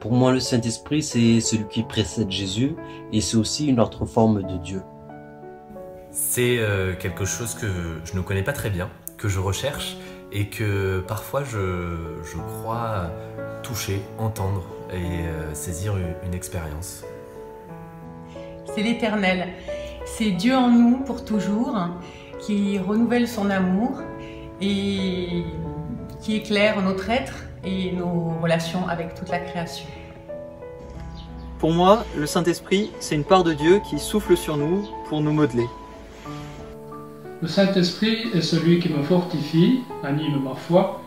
Pour moi, le Saint-Esprit, c'est celui qui précède Jésus et c'est aussi une autre forme de Dieu. C'est quelque chose que je ne connais pas très bien, que je recherche et que parfois je crois toucher, entendre et saisir une expérience. C'est l'Éternel, c'est Dieu en nous pour toujours, qui renouvelle son amour et qui éclaire notre être et nos relations avec toute la création. Pour moi, le Saint-Esprit, c'est une part de Dieu qui souffle sur nous pour nous modeler. Le Saint-Esprit est celui qui me fortifie, anime ma foi.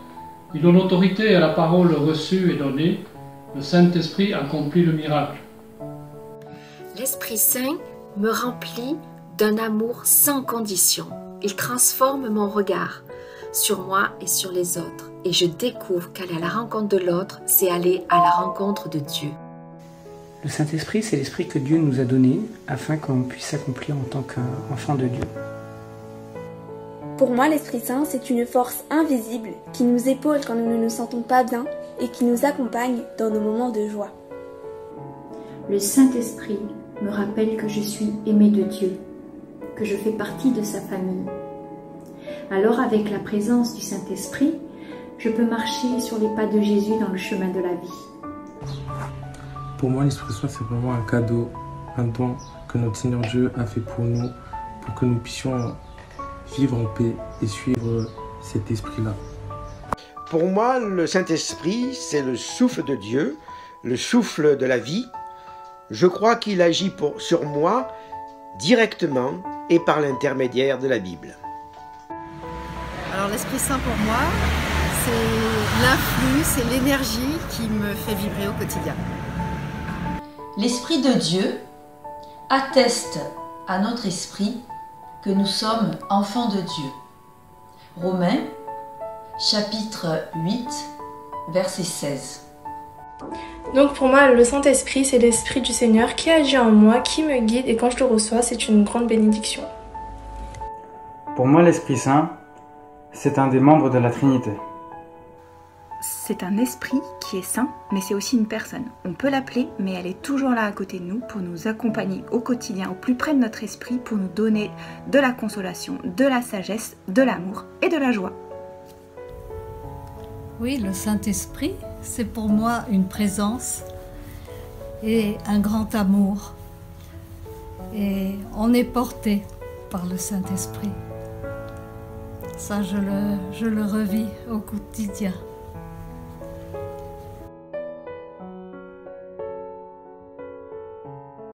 Il donne autorité à la parole reçue et donnée. Le Saint-Esprit accomplit le miracle. L'Esprit Saint me remplit d'un amour sans condition. Il transforme mon regard sur moi et sur les autres. Et je découvre qu'aller à la rencontre de l'autre, c'est aller à la rencontre de Dieu. Le Saint-Esprit, c'est l'Esprit que Dieu nous a donné afin qu'on puisse s'accomplir en tant qu'enfant de Dieu. Pour moi, l'Esprit Saint, c'est une force invisible qui nous épaule quand nous ne nous sentons pas bien et qui nous accompagne dans nos moments de joie. Le Saint-Esprit me rappelle que je suis aimée de Dieu, que je fais partie de sa famille. Alors, avec la présence du Saint-Esprit, je peux marcher sur les pas de Jésus dans le chemin de la vie. Pour moi, l'Esprit Saint, c'est vraiment un cadeau, un don que notre Seigneur Dieu a fait pour nous, pour que nous puissions vivre en paix et suivre cet esprit-là. Pour moi, le Saint-Esprit, c'est le souffle de Dieu, le souffle de la vie. Je crois qu'il agit sur moi directement et par l'intermédiaire de la Bible. Alors l'Esprit Saint pour moi, c'est l'influx, c'est l'énergie qui me fait vibrer au quotidien. L'Esprit de Dieu atteste à notre esprit que nous sommes enfants de Dieu. Romains, chapitre 8, verset 16. Donc pour moi, le Saint-Esprit, c'est l'Esprit du Seigneur qui agit en moi, qui me guide, et quand je le reçois, c'est une grande bénédiction. Pour moi, l'Esprit Saint, c'est un des membres de la Trinité. C'est un esprit qui est saint, mais c'est aussi une personne. On peut l'appeler, mais elle est toujours là à côté de nous pour nous accompagner au quotidien, au plus près de notre esprit, pour nous donner de la consolation, de la sagesse, de l'amour et de la joie. Oui, le Saint-Esprit, c'est pour moi une présence et un grand amour. Et on est porté par le Saint-Esprit. Ça, je le revis au quotidien.